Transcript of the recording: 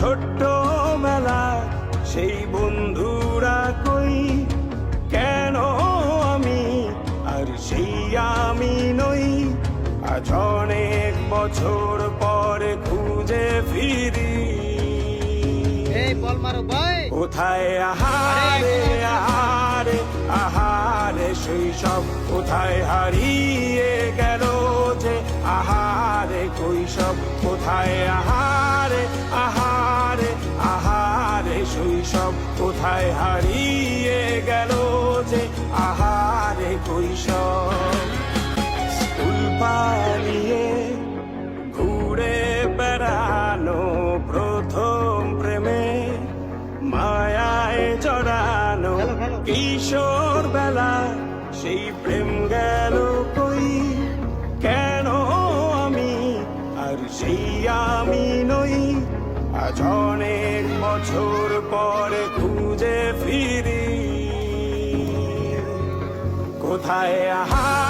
ছোট্ট মেলা সেই বন্ধুরা কই, কেন আমি আর সেই আমি নই। আজ অনেক বছর পরে খুঁজে ফিরি, কোথায় আহারে আহারে আহারে শৈশব, কোথায় হারিয়ে গেল যে আহারে কৈশব। কোথায় আহারে আহারে আহারে শৈশব, কোথায় হারিয়ে গেল যে আহারে কৈশব। স্কুল পালিয়ে ঘুরে বেড়ানো প্রথম প্রেমে, মায়ায় জড়ানো কিশোর বেলা সেই প্রেম গেল কই, কেন আমি আর সেই আমি নই। আজ অনেক বছর পরে খুঁজে ফিরি, কোথায় আহা